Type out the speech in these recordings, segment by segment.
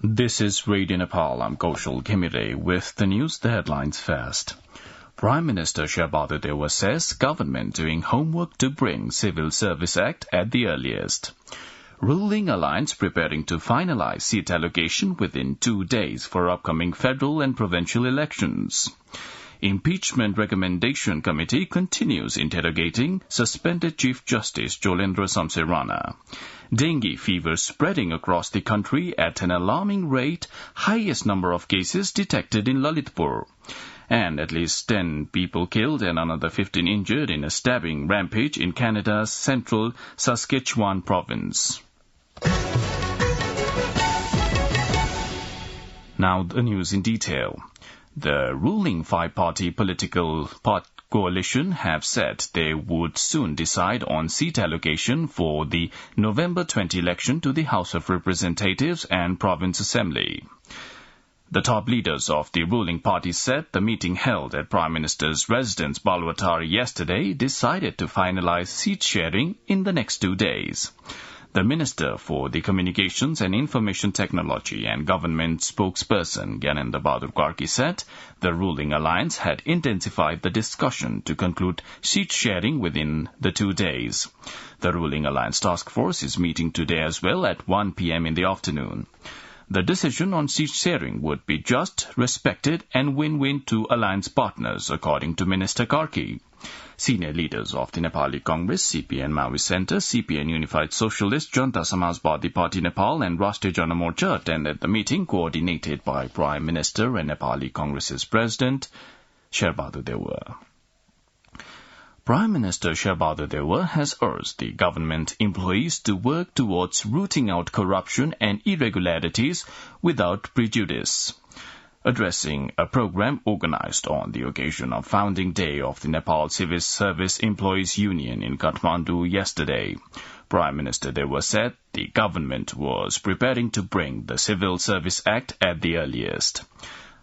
This is Radio Nepal. I'm Kaushal Ghimire with the news, the headlines first. Prime Minister Shabadu Dewa says government doing homework to bring Civil Service Act at the earliest. Ruling Alliance preparing to finalize seat allocation within 2 days for upcoming federal and provincial elections. Impeachment Recommendation Committee continues interrogating suspended Chief Justice Jolendra Samse Rana. Dengue fever spreading across the country at an alarming rate, highest number of cases detected in Lalitpur. And at least 10 people killed and another 15 injured in a stabbing rampage in Canada's central Saskatchewan province. Now the news in detail. The ruling five-party political coalition have said they would soon decide on seat allocation for the November 20 election to the House of Representatives and Province Assembly. The top leaders of the ruling party said the meeting held at Prime Minister's residence Balwatari yesterday decided to finalize seat sharing in the next 2 days. The Minister for the Communications and Information Technology and Government spokesperson Gyanendra Bahadur Karki said the ruling alliance had intensified the discussion to conclude seat sharing within the 2 days. The ruling alliance task force is meeting today as well at 1 p.m. in the afternoon. The decision on seat sharing would be just, respected and win-win to alliance partners, according to Minister Karki. Senior leaders of the Nepali Congress, CPN Maoist Centre, CPN Unified Socialist, Janta Samajwadi Party Nepal and Rashtriya Jana Morcha attended the meeting coordinated by Prime Minister and Nepali Congress's President, Shabadu Dewa. Prime Minister Shabadu Dewa has urged the government employees to work towards rooting out corruption and irregularities without prejudice. Addressing a program organized on the occasion of founding day of the Nepal Civil Service Employees Union in Kathmandu yesterday, Prime Minister Dewa said the government was preparing to bring the Civil Service Act at the earliest.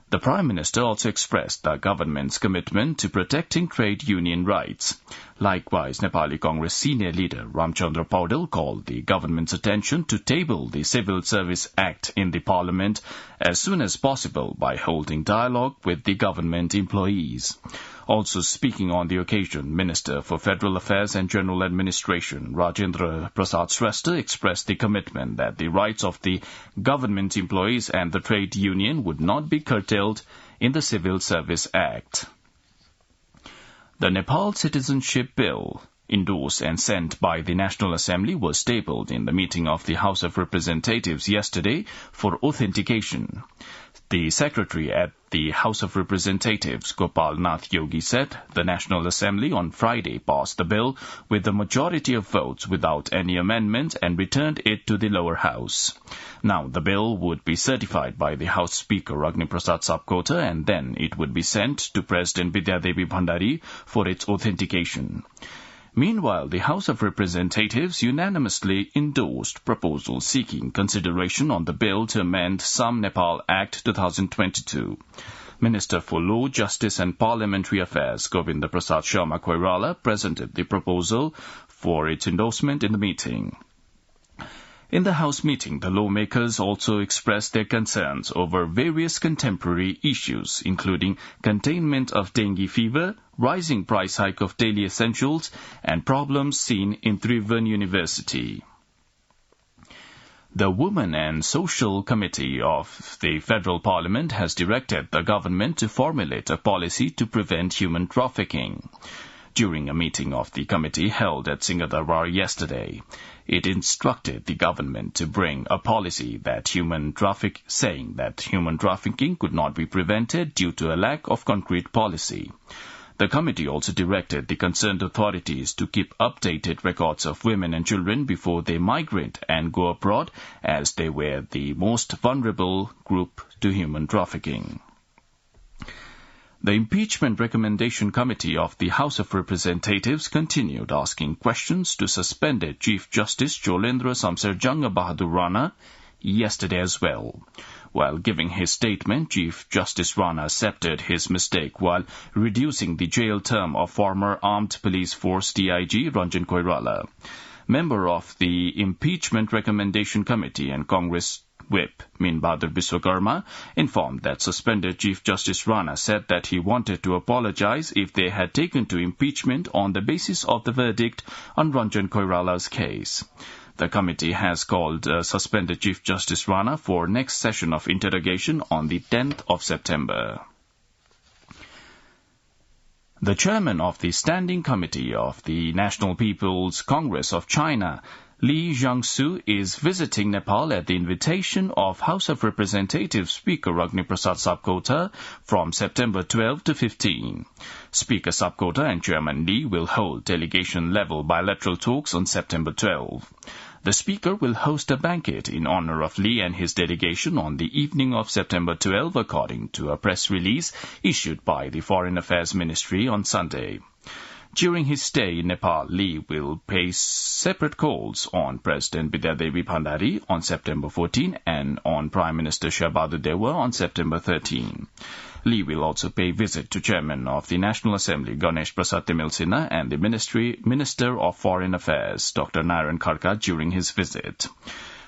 The Prime Minister also expressed the government's commitment to protecting trade union rights. Likewise, Nepali Congress senior leader Ramchandra Paudel called the government's attention to table the Civil Service Act in the Parliament as soon as possible by holding dialogue with the government employees. Also speaking on the occasion, Minister for Federal Affairs and General Administration Rajendra Prasad Shrestha expressed the commitment that the rights of the government employees and the trade union would not be curtailed in the Civil Service Act. The Nepal Citizenship Bill, endorsed and sent by the National Assembly, was tabled in the meeting of the House of Representatives yesterday for authentication. The Secretary at the House of Representatives, Gopal Nath Yogi, said the National Assembly on Friday passed the bill with a majority of votes without any amendment and returned it to the lower house. Now, the bill would be certified by the House Speaker Agni Prasad Sapkota and then it would be sent to President Vidyadevi Bhandari for its authentication. Meanwhile, the House of Representatives unanimously endorsed proposals seeking consideration on the bill to amend Some Nepal Act 2022. Minister for Law, Justice and Parliamentary Affairs Govinda Prasad Sharma Koirala presented the proposal for its endorsement in the meeting. In the House meeting, the lawmakers also expressed their concerns over various contemporary issues, including containment of dengue fever, rising price hike of daily essentials, and problems seen in Tribhuvan University. The Women and Social Committee of the Federal Parliament has directed the government to formulate a policy to prevent human trafficking. During a meeting of the committee held at Singh Durbar yesterday, it instructed the government to bring a policy saying that human trafficking could not be prevented due to a lack of concrete policy. The committee also directed the concerned authorities to keep updated records of women and children before they migrate and go abroad, as they were the most vulnerable group to human trafficking. The Impeachment Recommendation Committee of the House of Representatives continued asking questions to suspended Chief Justice Jolendra Samse Bahadur Rana yesterday as well. While giving his statement, Chief Justice Rana accepted his mistake while reducing the jail term of former Armed Police Force DIG Ranjan Koirala. Member of the Impeachment Recommendation Committee and Congress Whip Min Bahadur Biswakarma informed that suspended Chief Justice Rana said that he wanted to apologize if they had taken to impeachment on the basis of the verdict on Ranjan Koirala's case. The committee has called suspended Chief Justice Rana for next session of interrogation on the 10th of September. The chairman of the Standing Committee of the National People's Congress of China, Li Jiangsu, is visiting Nepal at the invitation of House of Representatives Speaker Ragni Prasad Sapkota from September 12 to 15. Speaker Sapkota and Chairman Li will hold delegation-level bilateral talks on September 12. The Speaker will host a banquet in honor of Li and his delegation on the evening of September 12, according to a press release issued by the Foreign Affairs Ministry on Sunday. During his stay in Nepal, Li will pay separate calls on President Bidyadevi Bhandari on September 14 and on Prime Minister Shehbaz Dewa on September 13. Li will also pay visit to Chairman of the National Assembly Ganesh Prasad Temilsina and the Minister of Foreign Affairs Dr. Narayan Kharka during his visit.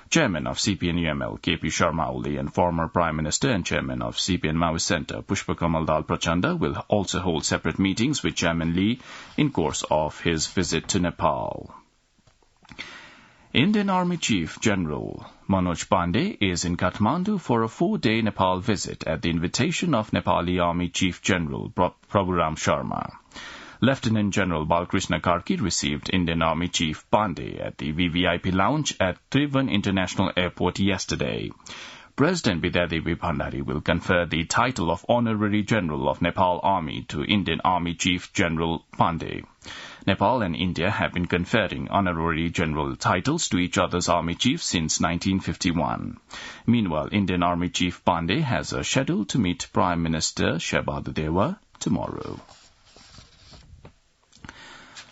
Chairman of CPN-UML KP Sharma Oli and former Prime Minister and Chairman of CPN Maoist Centre Pushpa Kamal Dal Prachanda will also hold separate meetings with Chairman Li in course of his visit to Nepal. Indian Army Chief General Manoj Pandey is in Kathmandu for a 4-day Nepal visit at the invitation of Nepali Army Chief General Prabhuram Sharma. Lieutenant General Balkrishna Karki received Indian Army Chief Pandey at the VVIP lounge at Tribhuvan International Airport yesterday. President Bidyadevi Bhandari will confer the title of Honorary General of Nepal Army to Indian Army Chief General Pandey. Nepal and India have been conferring honorary general titles to each other's army chiefs since 1951. Meanwhile, Indian Army Chief Pandey has a schedule to meet Prime Minister Shehbaz Dewa tomorrow.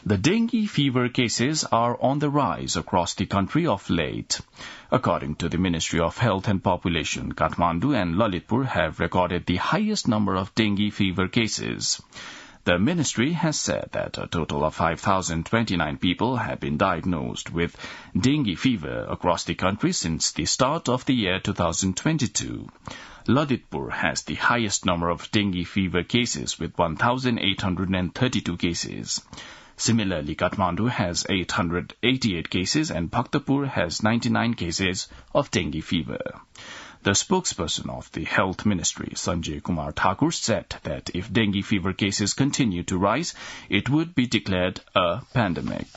The dengue fever cases are on the rise across the country of late. According to the Ministry of Health and Population, Kathmandu and Lalitpur have recorded the highest number of dengue fever cases. The ministry has said that a total of 5,029 people have been diagnosed with dengue fever across the country since the start of the year 2022. Lalitpur has the highest number of dengue fever cases with 1,832 cases. Similarly, Kathmandu has 888 cases and Bhaktapur has 99 cases of dengue fever. The spokesperson of the Health Ministry, Sanjay Kumar Thakur, said that if dengue fever cases continue to rise, it would be declared a pandemic.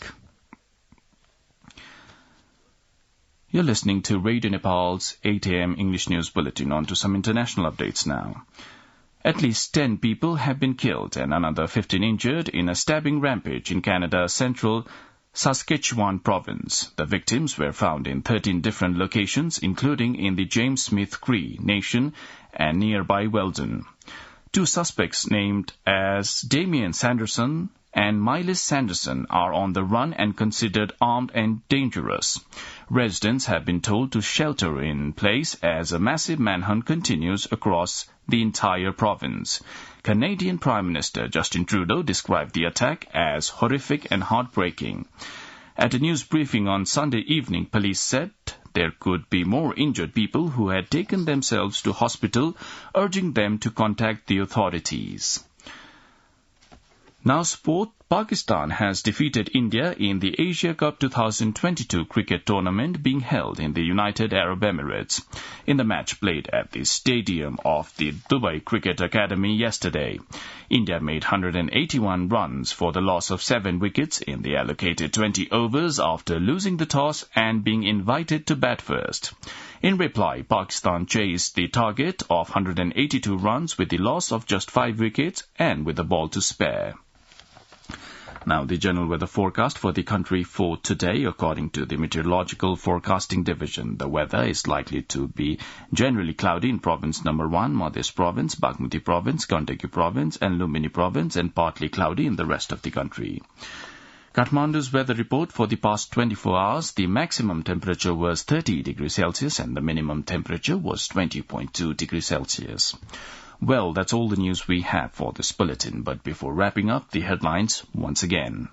You're listening to Radio Nepal's 8 a.m. English News Bulletin. On to some international updates now. At least 10 people have been killed and another 15 injured in a stabbing rampage in Canada's central Saskatchewan province. The victims were found in 13 different locations, including in the James Smith Cree Nation and nearby Weldon. 2 suspects named as Damien Sanderson and Mylis Sanderson are on the run and considered armed and dangerous. Residents have been told to shelter in place as a massive manhunt continues across the entire province. Canadian Prime Minister Justin Trudeau described the attack as horrific and heartbreaking. At a news briefing on Sunday evening, police said there could be more injured people who had taken themselves to hospital, urging them to contact the authorities. Now sport. Pakistan has defeated India in the Asia Cup 2022 cricket tournament being held in the United Arab Emirates. In the match played at the stadium of the Dubai Cricket Academy yesterday, India made 181 runs for the loss of 7 wickets in the allocated 20 overs after losing the toss and being invited to bat first. In reply, Pakistan chased the target of 182 runs with the loss of just 5 wickets and with the ball to spare. Now, the general weather forecast for the country for today. According to the Meteorological Forecasting Division, the weather is likely to be generally cloudy in Province Number 1, Madhya Province, Bagmati Province, Gandaki Province and Lumbini Province, and partly cloudy in the rest of the country. Kathmandu's weather report for the past 24 hours, the maximum temperature was 30 degrees Celsius and the minimum temperature was 20.2 degrees Celsius. Well, that's all the news we have for this bulletin, but before wrapping up, the headlines once again.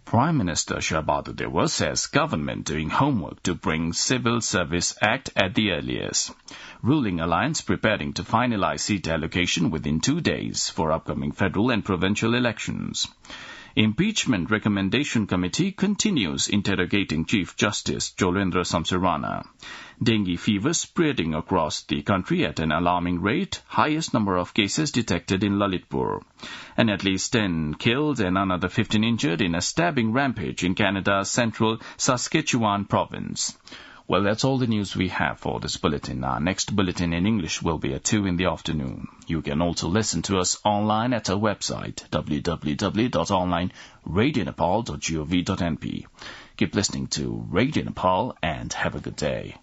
Prime Minister Shahbadu Dewa says government doing homework to bring Civil Service Act at the earliest. Ruling alliance preparing to finalize seat allocation within 2 days for upcoming federal and provincial elections. Impeachment Recommendation Committee continues interrogating Chief Justice Jolendra Samsarana. Dengue fever spreading across the country at an alarming rate, highest number of cases detected in Lalitpur. And at least 10 killed and another 15 injured in a stabbing rampage in Canada's central Saskatchewan province. Well, that's all the news we have for this bulletin. Our next bulletin in English will be at 2 in the afternoon. You can also listen to us online at our website, www.onlineradionepal.gov.np. Keep listening to Radio Nepal and have a good day.